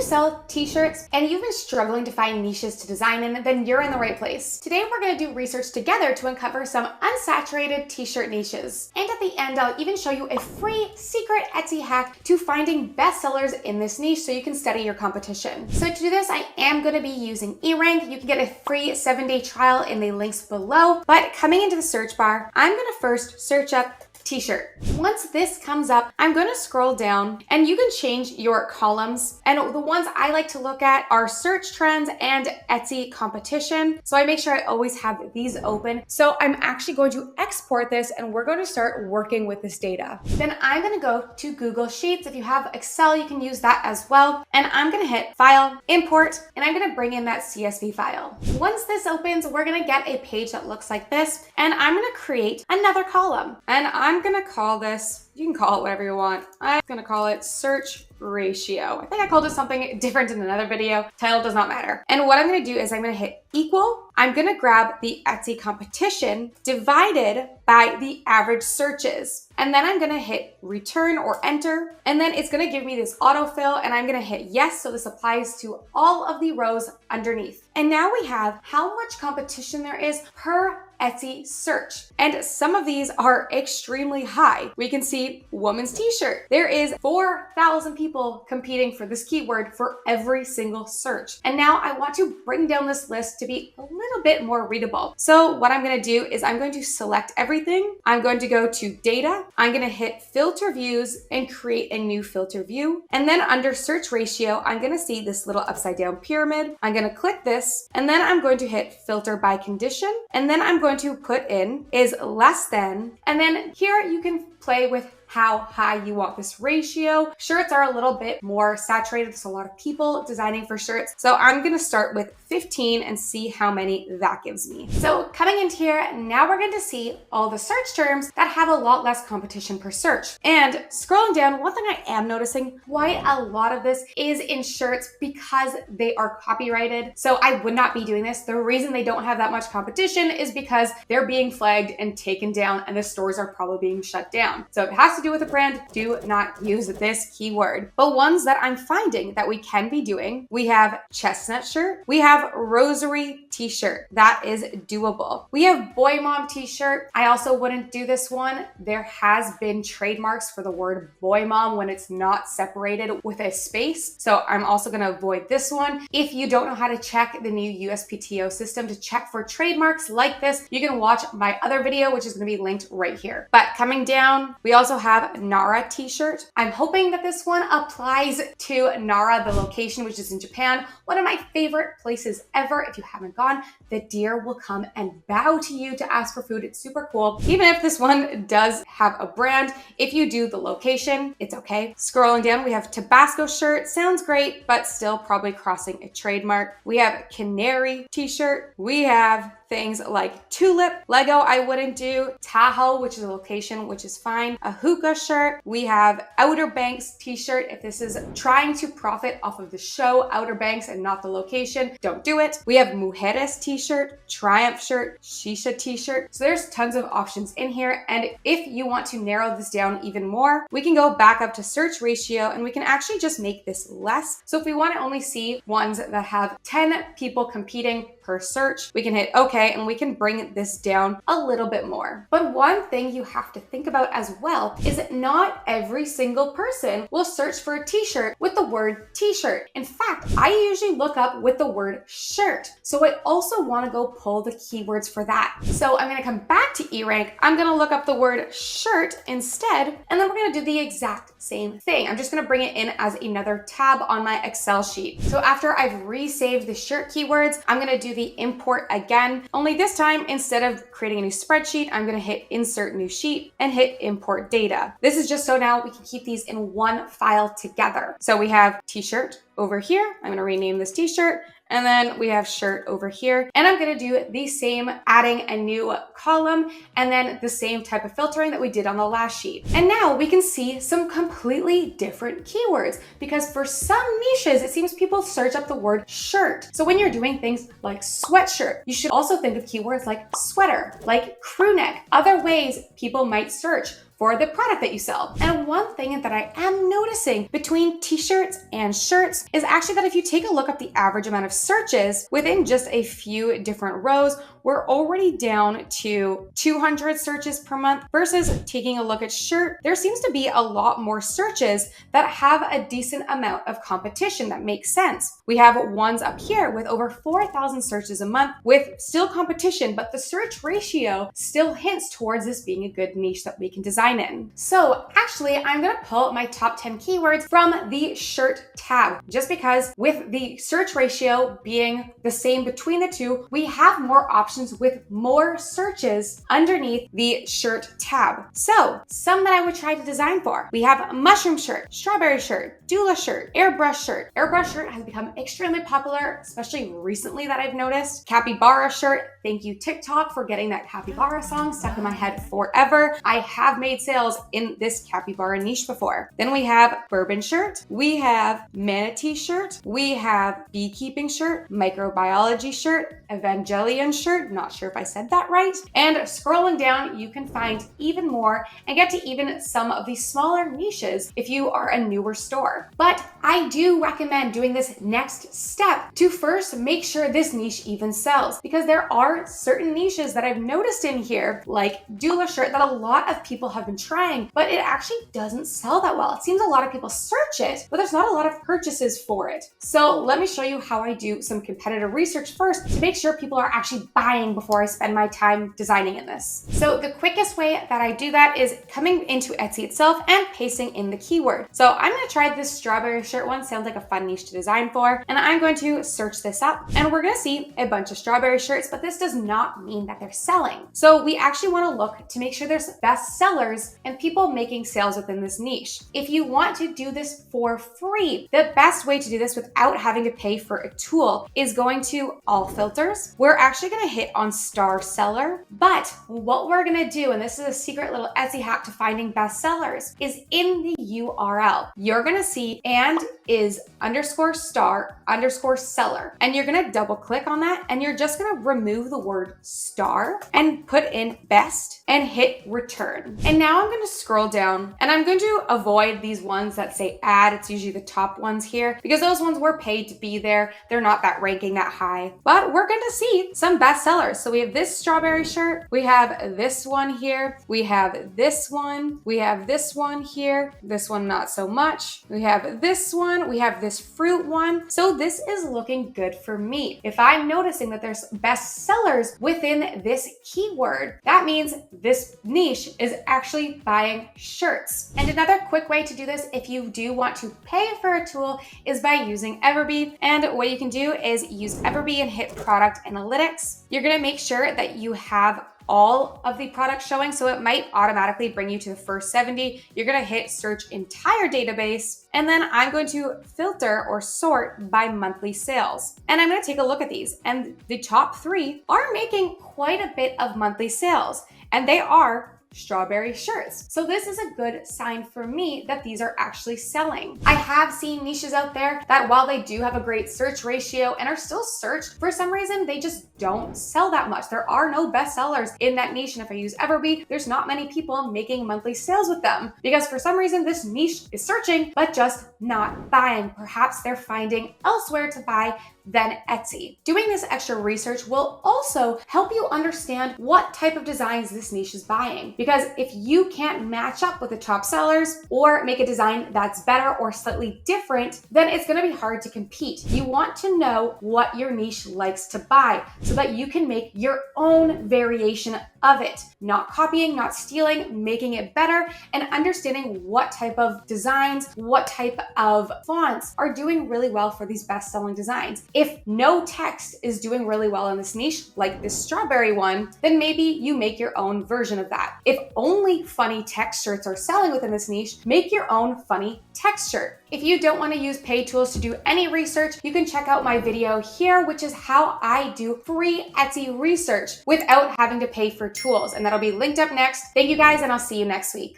sell t-shirts and you've been struggling to find niches to design in, then you're in the right place. Today, we're gonna do research together to uncover some unsaturated t-shirt niches. And at the end, I'll even show you a free secret Etsy hack to finding bestsellers in this niche so you can study your competition. So to do this, I am gonna be using Erank. You can get a free 7-day trial in the links below. But coming into the search bar, I'm gonna first search up t-shirt. Once this comes up, I'm going to scroll down and you can change your columns. And the ones I like to look at are search trends and Etsy competition. So I make sure I always have these open. So I'm actually going to export this and we're going to start working with this data. Then I'm going to go to Google Sheets. If you have Excel, you can use that as well. And I'm going to hit File, Import, and I'm going to bring in that CSV file. Once this opens, we're going to get a page that looks like this. And I'm going to create another column. And I'm going to call this, you can call it whatever you want. I'm going to call it search ratio. I think I called it something different in another video. Title does not matter. And what I'm going to do is I'm going to hit equal. I'm going to grab the Etsy competition divided by the average searches. And then I'm going to hit return or enter. And then it's going to give me this autofill and I'm going to hit yes. So this applies to all of the rows underneath. And now we have how much competition there is per Etsy search. And some of these are extremely high. We can see woman's t-shirt. There is 4,000 people competing for this keyword for every single search. And now I want to bring down this list to be a little bit more readable. So what I'm going to do is I'm going to select everything. I'm going to go to data. I'm going to hit filter views and create a new filter view. And then under search ratio, I'm going to see this little upside down pyramid. I'm going to click this and then I'm going to hit filter by condition. And then I'm going to put in is less than, and then here you can play with how high you want this ratio. Shirts are a little bit more saturated. There's a lot of people designing for shirts. So I'm gonna start with 15 and see how many that gives me. So coming into here, now we're going to see all the search terms that have a lot less competition per search. And scrolling down, one thing I am noticing, quite a lot of this is in shirts because they are copyrighted. So I would not be doing this. The reason they don't have that much competition is because they're being flagged and taken down and the stores are probably being shut down. So if it has to do with a brand, do not use this keyword. But ones that I'm finding that we can be doing, we have chestnut shirt, we have rosary t-shirt. That is doable. We have boy mom t-shirt. I also wouldn't do this one. There has been trademarks for the word boy mom when it's not separated with a space. So I'm also going to avoid this one. If you don't know how to check the new USPTO system to check for trademarks like this, you can watch my other video, which is going to be linked right here. But coming down, we also have Nara t-shirt. I'm hoping that this one applies to Nara, the location, which is in Japan, one of my favorite places ever. If you haven't gone, the deer will come and bow to you to ask for food. It's super cool. Even if this one does have a brand, if you do the location, it's okay. Scrolling down, we have Tabasco shirt. Sounds great, but still probably crossing a trademark. We have Canary t-shirt. We have things like tulip, Lego I wouldn't do, Tahoe, which is a location, which is fine, a hookah shirt. We have Outer Banks t-shirt. If this is trying to profit off of the show Outer Banks and not the location, don't do it. We have Mujeres t-shirt, Triumph shirt, Shisha t-shirt. So there's tons of options in here. And if you want to narrow this down even more, we can go back up to search ratio and we can actually just make this less. So if we want to only see ones that have 10 people competing per search, we can hit OK and we can bring this down a little bit more. But one thing you have to think about as well is that not every single person will search for a t-shirt with the word t-shirt. In fact, I usually look up with the word shirt. So I also want to go pull the keywords for that. So I'm going to come back to Erank. I'm going to look up the word shirt instead, and then we're going to do the exact same thing. I'm just going to bring it in as another tab on my Excel sheet. So after I've resaved the shirt keywords, I'm going to do the import again. Only this time, instead of creating a new spreadsheet, I'm going to hit insert new sheet and hit import data. This is just so now we can keep these in one file together. So we have t-shirt over here. I'm going to rename this t-shirt. And then we have shirt over here. And I'm going to do the same, adding a new column and then the same type of filtering that we did on the last sheet. And now we can see some completely different keywords because for some niches, it seems people search up the word shirt. So when you're doing things like sweatshirt, you should also think of keywords like sweater, like crew neck, other ways people might search for the product that you sell. And one thing that I am noticing between t-shirts and shirts is actually that if you take a look at the average amount of searches within just a few different rows, we're already down to 200 searches per month versus taking a look at shirt. There seems to be a lot more searches that have a decent amount of competition that makes sense. We have ones up here with over 4,000 searches a month with still competition, but the search ratio still hints towards this being a good niche that we can design in. So actually, I'm gonna pull my top 10 keywords from the shirt tab, just because with the search ratio being the same between the two, we have more options with more searches underneath the shirt tab. So some that I would try to design for, we have mushroom shirt, strawberry shirt, doula shirt, airbrush shirt. Airbrush shirt has become extremely popular, especially recently that I've noticed. Capybara shirt, thank you TikTok for getting that capybara song stuck in my head forever. I have made sales in this capybara niche before. Then we have bourbon shirt, we have manatee shirt, we have beekeeping shirt, microbiology shirt, Evangelion shirt, not sure if I said that right. And scrolling down, you can find even more and get to even some of these smaller niches if you are a newer store. But I do recommend doing this next step to first make sure this niche even sells, because there are certain niches that I've noticed in here, like doula shirt, that a lot of people have been trying, but it actually doesn't sell that well. It seems a lot of people search it, but there's not a lot of purchases for it. So let me show you how I do some competitive research first to make sure people are actually buying before I spend my time designing in this. So the quickest way that I do that is coming into Etsy itself and pasting in the keyword. So I'm gonna try this strawberry shirt one, sounds like a fun niche to design for, and I'm going to search this up, and we're gonna see a bunch of strawberry shirts, but this does not mean that they're selling. So we actually wanna look to make sure there's best sellers and people making sales within this niche. If you want to do this for free, the best way to do this without having to pay for a tool is going to all filters. We're actually gonna hit on star seller, but what we're gonna do, and this is a secret little Etsy hack to finding best sellers, is in the URL, you're gonna see and is _star_ seller. And you're gonna double click on that, and you're just gonna remove the word star and put in best and hit return. And now I'm gonna scroll down, and I'm going to avoid these ones that say ad. It's usually the top ones here, because those ones were paid to be there. They're not that ranking that high, but we're going to see some best sellers. So we have this strawberry shirt, we have this one here, we have this one, we have this one here, this one not so much, we have this one, we have this fruit one. So this is looking good for me. If I'm noticing that there's best sellers within this keyword, that means this niche is actually buying shirts. And another quick way to do this, if you do want to pay for a tool, is by using Everbee. And what you can do is use Everbee and hit product analytics. You're gonna make sure that you have all of the products showing, so it might automatically bring you to the first 70. You're gonna hit search entire database, and then I'm going to filter or sort by monthly sales. And I'm gonna take a look at these, and the top 3 are making quite a bit of monthly sales, and they are strawberry shirts. So this is a good sign for me that these are actually selling. I have seen niches out there that while they do have a great search ratio and are still searched, for some reason they just don't sell that much. There are no best sellers in that niche, and if I use Everbee, there's not many people making monthly sales with them, because for some reason this niche is searching but just not buying. Perhaps they're finding elsewhere to buy than Etsy. Doing this extra research will also help you understand what type of designs this niche is buying. Because if you can't match up with the top sellers or make a design that's better or slightly different, then it's gonna be hard to compete. You want to know what your niche likes to buy so that you can make your own variation of it. Not copying, not stealing, making it better, and understanding what type of designs, what type of fonts are doing really well for these best-selling designs. If no text is doing really well in this niche, like this strawberry one, then maybe you make your own version of that. If only funny text shirts are selling within this niche, make your own funny text shirt. If you don't want to use paid tools to do any research, you can check out my video here, which is how I do free Etsy research without having to pay for tools. And that'll be linked up next. Thank you guys, and I'll see you next week.